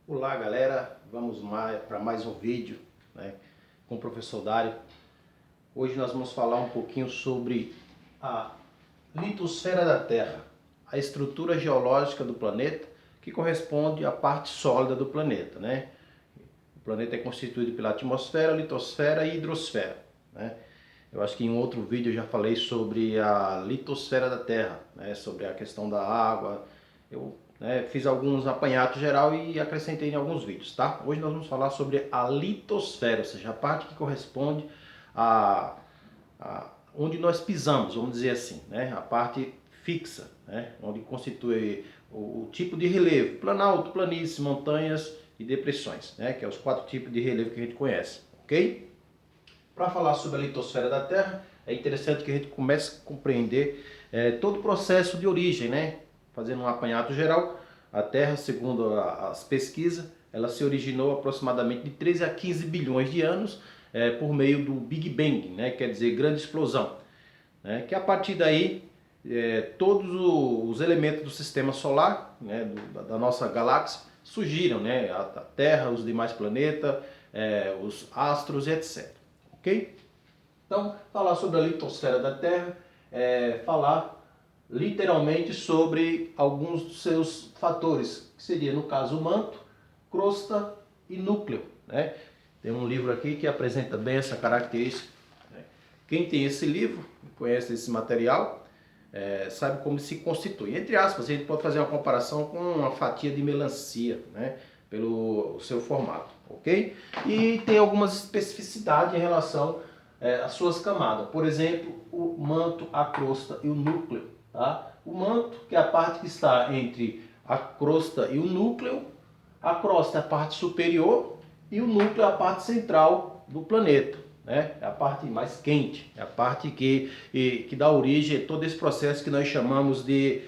Olá galera, vamos para mais um vídeo, com o professor Dário. Hoje nós vamos falar um pouquinho sobre a litosfera da Terra, a estrutura geológica do planeta que corresponde à parte sólida do planeta. O planeta é constituído pela atmosfera, litosfera e hidrosfera. Eu acho que em outro vídeo eu já falei sobre a litosfera da Terra, sobre a questão da água. Eu fiz alguns apanhados geral e acrescentei em alguns vídeos, tá? Hoje nós vamos falar sobre a litosfera, ou seja, a parte que corresponde a onde nós pisamos, vamos dizer assim, a parte fixa, onde constitui o tipo de relevo: planalto, planície, montanhas e depressões, que é os 4 tipos de relevo que a gente conhece, ok? Para falar sobre a litosfera da Terra, é interessante que a gente comece a compreender todo o processo de origem, Fazendo um apanhado geral, a Terra, segundo as pesquisas, ela se originou aproximadamente de 13 a 15 bilhões de anos por meio do Big Bang, quer dizer, grande explosão. Que a partir daí, todos os elementos do sistema solar, da nossa galáxia, surgiram, a Terra, os demais planetas, os astros e etc. Ok? Então, falar sobre a litosfera da Terra é falar literalmente sobre alguns dos seus fatores, que seria, no caso, o manto, crosta e núcleo. Tem um livro aqui que apresenta bem essa característica. Quem tem esse livro, conhece esse material, sabe como se constitui. Entre aspas, a gente pode fazer uma comparação com uma fatia de melancia, pelo seu formato, ok? E tem algumas especificidades em relação às suas camadas. Por exemplo, o manto, a crosta e o núcleo. Tá? O manto, que é a parte que está entre a crosta e o núcleo. A crosta é a parte superior e o núcleo é a parte central do planeta. É a parte mais quente, é a parte que dá origem a todo esse processo que nós chamamos de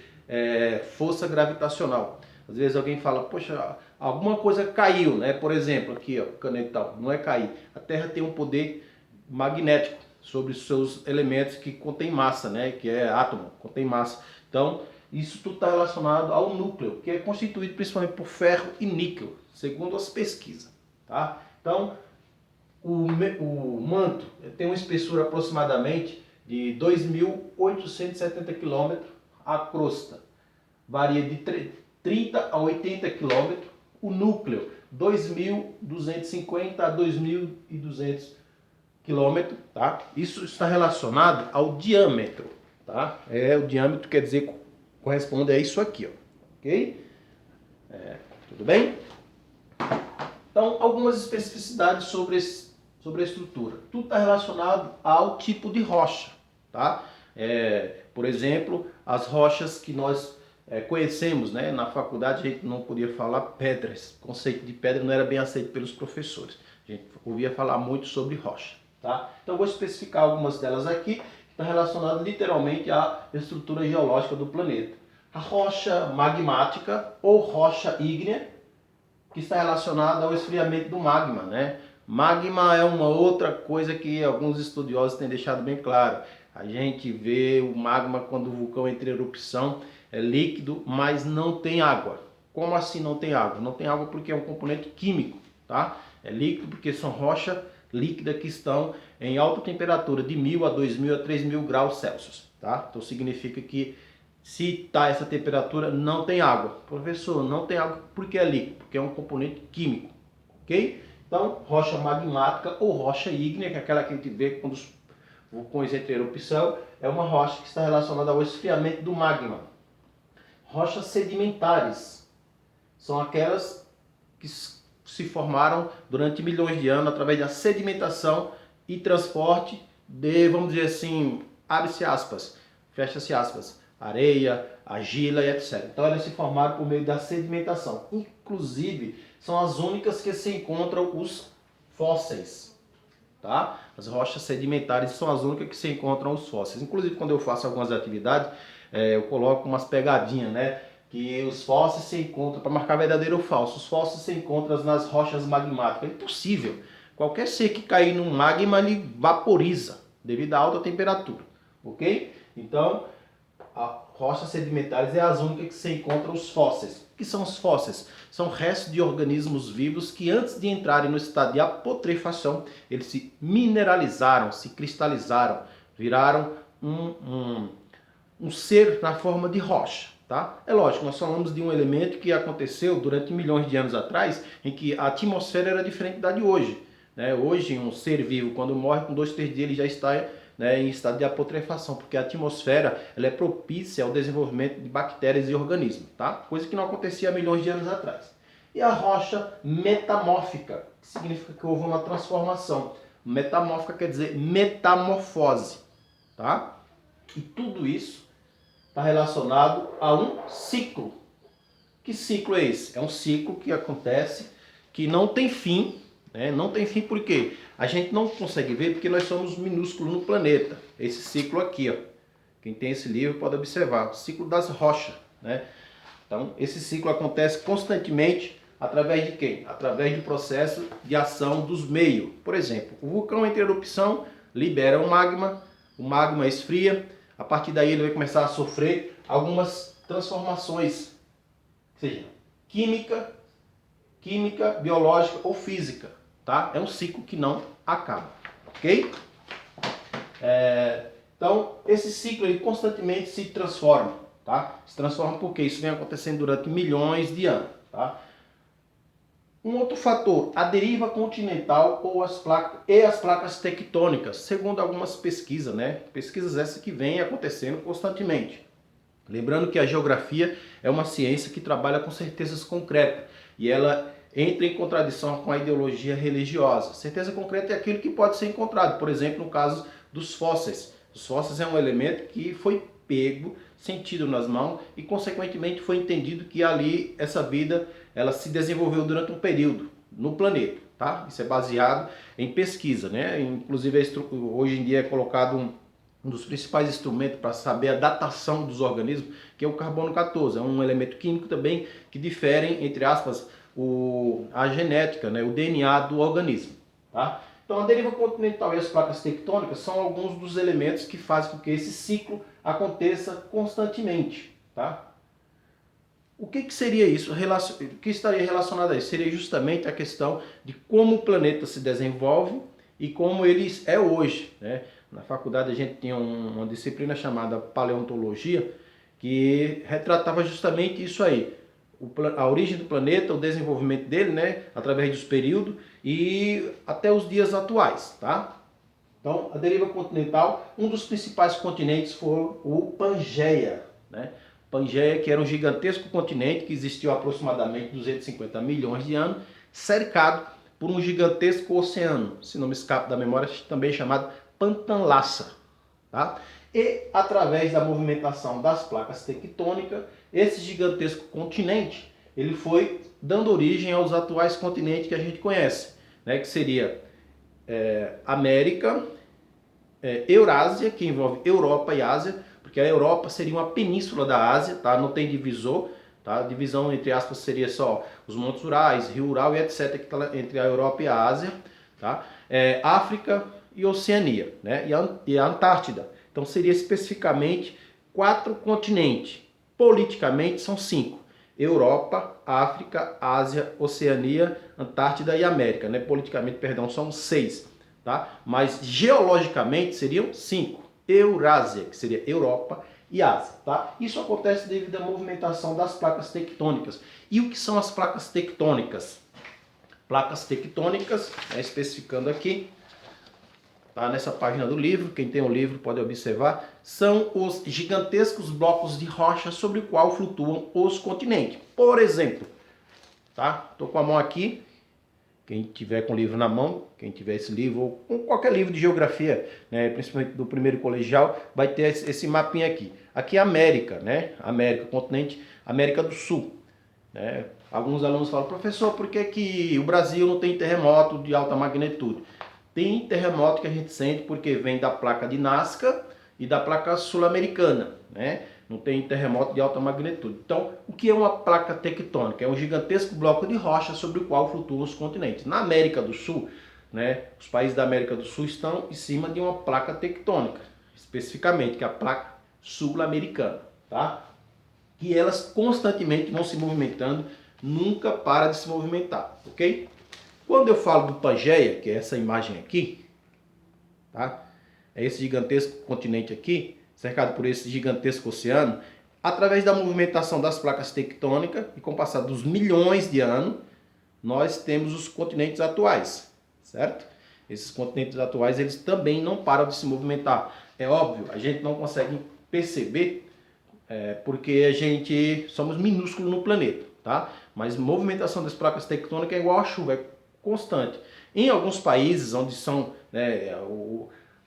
força gravitacional. Às vezes alguém fala, poxa, alguma coisa caiu, Por exemplo, aqui, ó, canetão, não é cair. A Terra tem um poder magnético sobre os seus elementos que contém massa, que é átomo, contém massa. Então, isso tudo está relacionado ao núcleo, que é constituído principalmente por ferro e níquel, segundo as pesquisas, tá? Então, o manto tem uma espessura aproximadamente de 2.870 km. A crosta varia de 30 a 80 km. O núcleo, 2.250 a 2.200 km. Tá? Isso está relacionado ao diâmetro. Tá? O diâmetro quer dizer, corresponde a isso aqui. Ó. Ok? Tudo bem? Então, algumas especificidades sobre a estrutura. Tudo está relacionado ao tipo de rocha. Tá? Por exemplo, as rochas que nós conhecemos, na faculdade a gente não podia falar pedras. O conceito de pedra não era bem aceito pelos professores. A gente ouvia falar muito sobre rocha. Tá? Então, eu vou especificar algumas delas aqui, que está relacionado literalmente à estrutura geológica do planeta. A rocha magmática ou rocha ígnea, que está relacionada ao esfriamento do magma, Magma é uma outra coisa que alguns estudiosos têm deixado bem claro. A gente vê o magma quando o vulcão entra em erupção, é líquido, mas não tem água. Como assim não tem água? Não tem água porque é um componente químico, tá? É líquido porque são rochas líquidas que estão em alta temperatura, de 1.000 a 2.000 a 3.000 graus Celsius, tá? Então significa que se está essa temperatura, não tem água. Professor, não tem água porque é líquido, porque é um componente químico, ok? Então, rocha magmática ou rocha ígnea, que é aquela que a gente vê quando os vulcões entram em erupção, é uma rocha que está relacionada ao esfriamento do magma. Rochas sedimentares são aquelas que se formaram durante milhões de anos através da sedimentação e transporte de, vamos dizer assim, abre-se aspas, fecha-se aspas, areia, argila e etc. Então elas se formaram por meio da sedimentação. Inclusive, são as únicas que se encontram os fósseis. Tá? As rochas sedimentares são as únicas que se encontram os fósseis. Inclusive, quando eu faço algumas atividades, eu coloco umas pegadinhas, que os fósseis se encontram, para marcar verdadeiro ou falso, os fósseis se encontram nas rochas magmáticas. É impossível. Qualquer ser que cair no magma, ele vaporiza, devido à alta temperatura. Ok? Então, rochas sedimentares é as únicas que se encontram os fósseis. O que são os fósseis? São restos de organismos vivos que antes de entrarem no estado de apotrefação, eles se mineralizaram, se cristalizaram, viraram um ser na forma de rocha. Tá? É lógico, nós falamos de um elemento que aconteceu durante milhões de anos atrás, em que a atmosfera era diferente da de hoje. Né? Hoje, um ser vivo, quando morre, com 2, 3 dias ele já está, né, em estado de apotrefação, porque a atmosfera ela é propícia ao desenvolvimento de bactérias e organismos, tá? Coisa que não acontecia há milhões de anos atrás. E a rocha metamórfica, que significa que houve uma transformação. Metamórfica quer dizer metamorfose. Tá? E tudo isso está relacionado a um ciclo. Que ciclo é esse? É um ciclo que acontece, que não tem fim. Né? Não tem fim por quê? A gente não consegue ver porque nós somos minúsculos no planeta. Esse ciclo aqui, ó. Quem tem esse livro pode observar. O ciclo das rochas. Né? Então, esse ciclo acontece constantemente através de quem? Através do processo de ação dos meios. Por exemplo, o vulcão entra em erupção, libera o magma esfria, a partir daí ele vai começar a sofrer algumas transformações, seja química, biológica ou física, tá? É um ciclo que não acaba, ok? Então, esse ciclo ele constantemente se transforma, tá? Se transforma porque isso vem acontecendo durante milhões de anos, tá? Um outro fator, a deriva continental ou as placas tectônicas, segundo algumas pesquisas, né? Pesquisas essas que vêm acontecendo constantemente. Lembrando que a geografia é uma ciência que trabalha com certezas concretas e ela entra em contradição com a ideologia religiosa. Certeza concreta é aquilo que pode ser encontrado, por exemplo, no caso dos fósseis. Os fósseis é um elemento que foi pego, sentido nas mãos e consequentemente foi entendido que ali essa vida ela se desenvolveu durante um período no planeta, tá? Isso é baseado em pesquisa, né? Inclusive hoje em dia é colocado um dos principais instrumentos para saber a datação dos organismos, que é o carbono 14, é um elemento químico também que difere, entre aspas, a genética, né? O DNA do organismo, tá? Então, a deriva continental e as placas tectônicas são alguns dos elementos que fazem com que esse ciclo aconteça constantemente. Tá? O que seria isso? O que estaria relacionado a isso? Seria justamente a questão de como o planeta se desenvolve e como ele é hoje. Né? Na faculdade a gente tinha uma disciplina chamada paleontologia que retratava justamente isso aí. A origem do planeta, o desenvolvimento dele, né, através dos períodos e até os dias atuais, tá? Então, a deriva continental, um dos principais continentes foi o Pangeia, né? Pangeia, que era um gigantesco continente que existiu há aproximadamente 250 milhões de anos, cercado por um gigantesco oceano, se não me escapo da memória, também chamado Pantanlassa, tá? E através da movimentação das placas tectônicas, esse gigantesco continente, ele foi dando origem aos atuais continentes que a gente conhece, né? Que seria América, Eurásia, que envolve Europa e Ásia, porque a Europa seria uma península da Ásia, tá? Não tem divisor, tá? A divisão, entre aspas, seria só os Montes Urais, Rio Ural e etc, que está entre a Europa e a Ásia, tá? África e Oceania, né? E a Antártida. Então seria especificamente 4 continentes. Politicamente são 5. Europa, África, Ásia, Oceania, Antártida e América. Né? Politicamente, perdão, são 6. Tá? Mas geologicamente seriam 5. Eurásia, que seria Europa e Ásia. Tá? Isso acontece devido à movimentação das placas tectônicas. E o que são as placas tectônicas? Placas tectônicas, especificando aqui, tá nessa página do livro, quem tem o livro pode observar, são os gigantescos blocos de rocha sobre o qual flutuam os continentes. Por exemplo, tá? Tô com a mão aqui, quem tiver com o livro na mão, quem tiver esse livro, ou com qualquer livro de geografia, né, principalmente do primeiro colegial, vai ter esse mapinha aqui. Aqui é América, né? América, continente, América do Sul. Né? Alguns alunos falam, professor, por que o Brasil não tem terremoto de alta magnitude? Tem terremoto que a gente sente porque vem da placa de Nazca e da placa sul-americana, né? Não tem terremoto de alta magnitude. Então, o que é uma placa tectônica? É um gigantesco bloco de rocha sobre o qual flutuam os continentes. Na América do Sul, né, os países da América do Sul estão em cima de uma placa tectônica, especificamente, que é a placa sul-americana. tá? Que elas constantemente vão se movimentando, nunca para de se movimentar, ok? Quando eu falo do Pangeia, que é essa imagem aqui, tá? É esse gigantesco continente aqui, cercado por esse gigantesco oceano, através da movimentação das placas tectônicas, e com o passar dos milhões de anos, nós temos os continentes atuais, certo? Esses continentes atuais, eles também não param de se movimentar. É óbvio, a gente não consegue perceber, porque a gente somos minúsculos no planeta, tá? Mas movimentação das placas tectônicas é igual a chuva, é constante. Em alguns países onde são,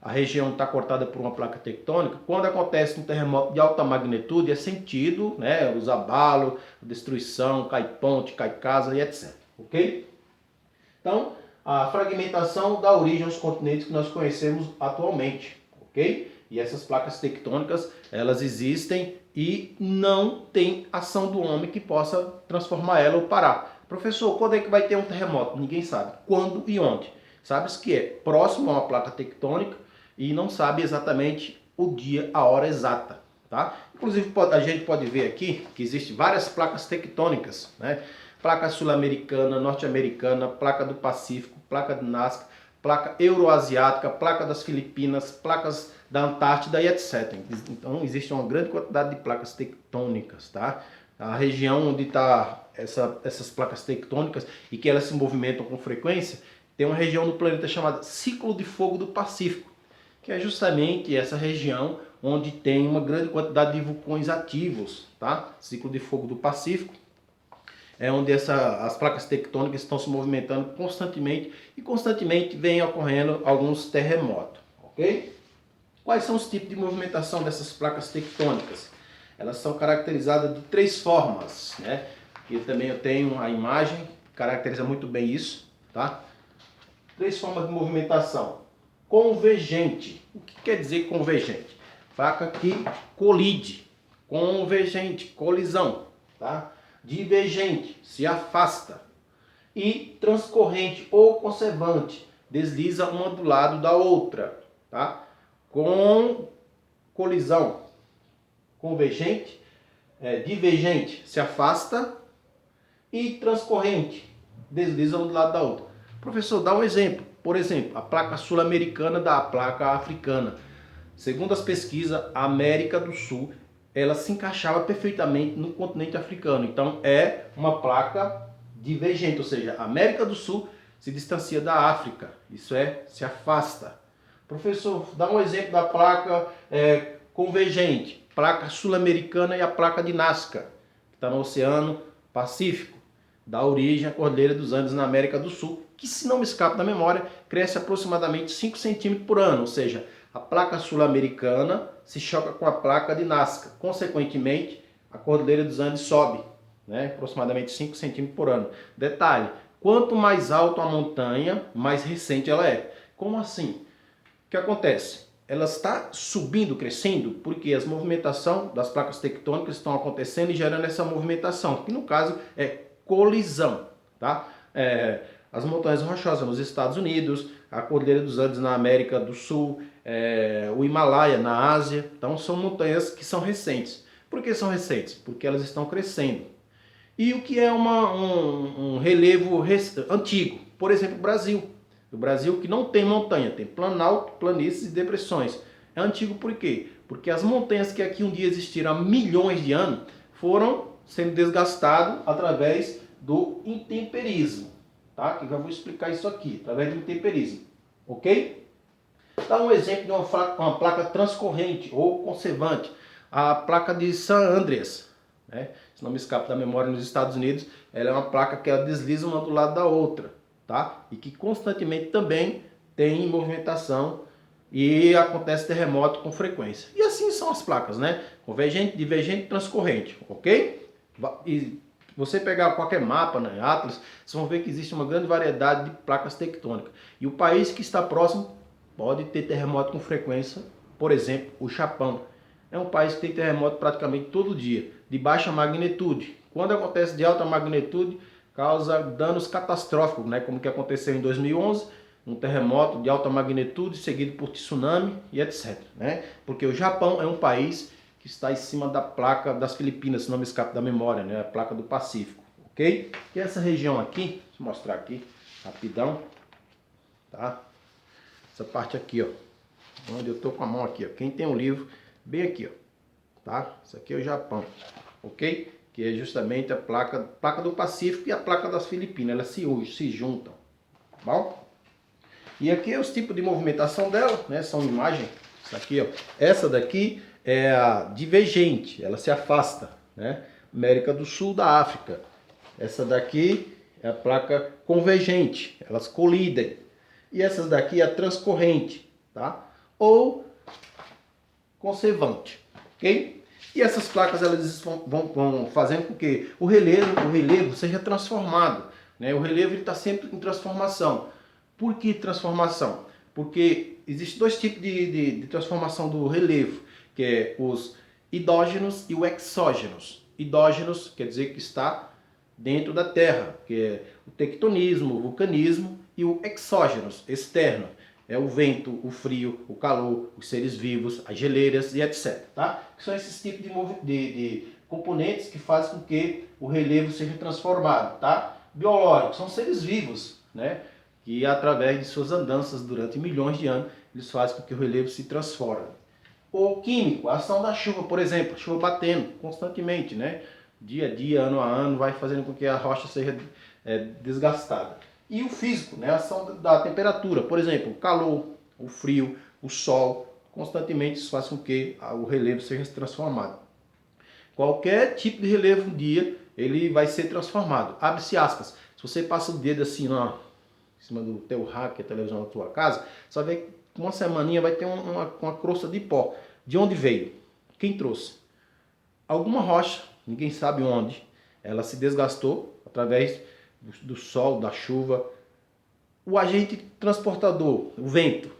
a região está cortada por uma placa tectônica, quando acontece um terremoto de alta magnitude, é sentido, né, os abalos, destruição, cai ponte, cai casa e etc. Ok? Então, a fragmentação dá origem aos continentes que nós conhecemos atualmente, ok? E essas placas tectônicas, elas existem e não tem ação do homem que possa transformar ela ou parar. Professor, quando é que vai ter um terremoto? Ninguém sabe. Quando e onde? Sabe-se que é próximo a uma placa tectônica e não sabe exatamente o dia, a hora exata, tá? Inclusive, a gente pode ver aqui que existem várias placas tectônicas, né? Placa sul-americana, norte-americana, placa do Pacífico, placa de Nazca, placa euroasiática, placa das Filipinas, placas da Antártida e etc. Então existe uma grande quantidade de placas tectônicas, tá? A região onde está essas placas tectônicas e que elas se movimentam com frequência, tem uma região do planeta chamada Círculo de Fogo do Pacífico, que é justamente essa região onde tem uma grande quantidade de vulcões ativos, tá? Círculo de Fogo do Pacífico é onde as placas tectônicas estão se movimentando constantemente e constantemente vem ocorrendo alguns terremotos, ok? Quais são os tipos de movimentação dessas placas tectônicas? Elas são caracterizadas de 3 formas, né? Aqui também eu tenho a imagem que caracteriza muito bem isso, tá? 3 formas de movimentação. Convergente. O que quer dizer convergente? Placa que colide. Convergente, colisão, tá? Divergente, se afasta. E transcorrente ou conservante, desliza uma do lado da outra, tá? Com colisão, convergente, divergente, se afasta, e transcorrente, desliza um do lado da outra. Professor, dá um exemplo. Por exemplo, a placa sul-americana da placa africana. Segundo as pesquisas, a América do Sul, ela se encaixava perfeitamente no continente africano. Então é uma placa divergente, ou seja, a América do Sul se distancia da África. Isso se afasta. Professor, dá um exemplo da placa convergente. Placa sul-americana e a placa de Nazca, que está no Oceano Pacífico. Dá origem à Cordilheira dos Andes na América do Sul, que, se não me escapa da memória, cresce aproximadamente 5 centímetros por ano, ou seja, a placa sul-americana se choca com a placa de Nazca. Consequentemente, a Cordilheira dos Andes sobe, né, aproximadamente 5 centímetros por ano. Detalhe, quanto mais alta a montanha, mais recente ela é. Como assim? O que acontece? Ela está subindo, crescendo, porque as movimentações das placas tectônicas estão acontecendo e gerando essa movimentação, que no caso é colisão, tá? As montanhas rochosas nos Estados Unidos, a Cordilheira dos Andes na América do Sul, o Himalaia na Ásia. Então são montanhas que são recentes. Por que são recentes? Porque elas estão crescendo. E o que é um relevo antigo? Por exemplo, o Brasil. O Brasil que não tem montanha, tem planalto, planícies e depressões. É antigo por quê? Porque as montanhas que aqui um dia existiram há milhões de anos foram sendo desgastadas através do intemperismo. Tá? Que eu já vou explicar isso aqui, através do intemperismo. Ok? Dá um exemplo de uma placa transcorrente ou conservante. A placa de San Andreas, né? Se não me escapa da memória, nos Estados Unidos, ela é uma placa que ela desliza uma do lado da outra, tá? E que constantemente também tem movimentação e acontece terremoto com frequência. E assim são as placas, né? Convergente, divergente, transcorrente, ok? E você pegar qualquer mapa, né, Atlas, vocês vão ver que existe uma grande variedade de placas tectônicas. E o país que está próximo pode ter terremoto com frequência, por exemplo, o Japão. É um país que tem terremoto praticamente todo dia, de baixa magnitude. Quando acontece de alta magnitude, causa danos catastróficos, né, como que aconteceu em 2011, um terremoto de alta magnitude, seguido por tsunami e etc. Né? Porque o Japão é um país que está em cima da placa das Filipinas, se não me escapa da memória, né? A placa do Pacífico, ok? E essa região aqui, deixa eu mostrar aqui, rapidão, tá? Essa parte aqui, ó, onde eu tô com a mão aqui, ó. Quem tem um livro, bem aqui, ó, tá? Isso aqui é o Japão, ok? Que é justamente a placa do Pacífico e a placa das Filipinas, elas se juntam, tá bom? E aqui é os tipos de movimentação dela, né? São imagens, isso aqui, ó. Essa daqui é a divergente, ela se afasta, né? América do Sul da África. Essa daqui é a placa convergente, elas colidem. E essas daqui é a transcorrente, tá? Ou conservante, ok? E essas placas elas vão fazendo com que o relevo seja transformado, né? O relevo está sempre em transformação. Por que transformação? Porque existem dois tipos de transformação do relevo, que é os endógenos e o exógenos. Endógenos quer dizer que está dentro da Terra, que é o tectonismo, o vulcanismo, e o exógenos, externo, é o vento, o frio, o calor, os seres vivos, as geleiras e etc. Tá? Que são esses tipos de componentes que fazem com que o relevo seja transformado. Tá? Biológicos são seres vivos, né? Que através de suas andanças durante milhões de anos, eles fazem com que o relevo se transforme. O químico, a ação da chuva, por exemplo, a chuva batendo constantemente, né? Dia a dia, ano a ano, vai fazendo com que a rocha seja desgastada. E o físico, né? A ação da temperatura, por exemplo, o calor, o frio, o sol, constantemente isso faz com que o relevo seja transformado. Qualquer tipo de relevo um dia, ele vai ser transformado. Abre-se aspas. Se você passa o dedo assim, ó, em cima do teu rack, a televisão da tua casa, você vai ver que uma semaninha vai ter uma crosta de pó. De onde veio? Quem trouxe? Alguma rocha, ninguém sabe onde, ela se desgastou através do sol, da chuva. O agente transportador, o vento,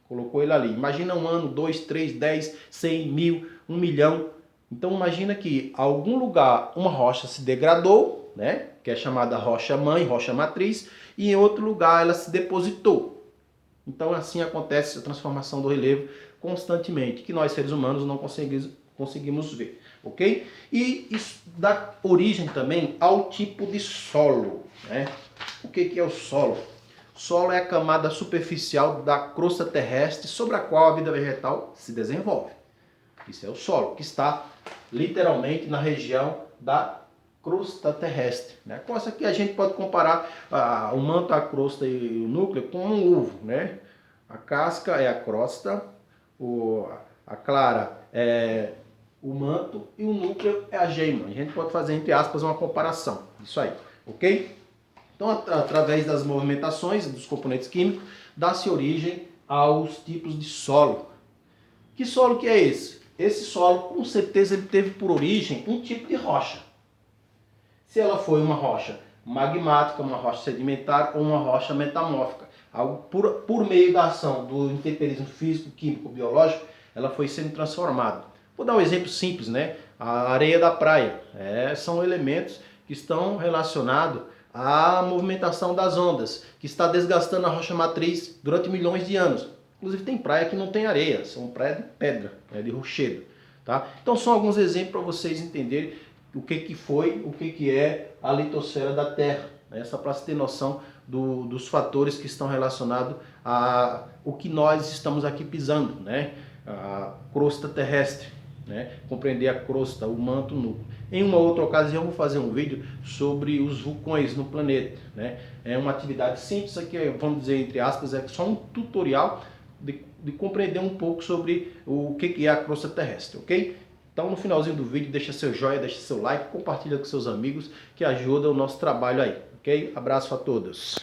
colocou ele ali. Imagina 1 ano, 2, 3, 10, 100, 1000, 1 milhão. Então imagina que em algum lugar uma rocha se degradou, né? Que é chamada rocha mãe, rocha matriz, e em outro lugar ela se depositou. Então assim acontece a transformação do relevo constantemente, que nós seres humanos não conseguimos ver, ok? E isso dá origem também ao tipo de solo, né? O que é o solo? Solo é a camada superficial da crosta terrestre sobre a qual a vida vegetal se desenvolve. Isso é o solo, que está literalmente na região da crosta terrestre, né? Com essa aqui a gente pode comparar o manto, a crosta e o núcleo com um ovo, né? A casca é a crosta, a clara é o manto e o núcleo é a gema. A gente pode fazer, entre aspas, uma comparação. Isso aí, ok? Então, através das movimentações dos componentes químicos, dá-se origem aos tipos de solo. Que solo que é esse? Esse solo, com certeza, ele teve por origem um tipo de rocha. Se ela foi uma rocha magmática, uma rocha sedimentar ou uma rocha metamórfica, algo por meio da ação do intemperismo físico, químico, biológico, ela foi sendo transformada. Vou dar um exemplo simples, né? A areia da praia. São elementos que estão relacionados à movimentação das ondas, que está desgastando a rocha matriz durante milhões de anos. Inclusive tem praia que não tem areia, são praias de pedra, de rochedo. Tá? Então são alguns exemplos para vocês entenderem o que foi, o que é a litosfera da Terra. Né? Só para você ter noção dos fatores que estão relacionados a o que nós estamos aqui pisando, né? A crosta terrestre. Né? Compreender a crosta, o manto, o núcleo. Em uma outra ocasião eu vou fazer um vídeo sobre os vulcões no planeta. Né? É uma atividade simples, aqui vamos dizer entre aspas, é só um tutorial de compreender um pouco sobre o que é a crosta terrestre, ok? Então no finalzinho do vídeo deixa seu joinha, deixa seu like, compartilha com seus amigos que ajuda o nosso trabalho aí, ok? Abraço a todos!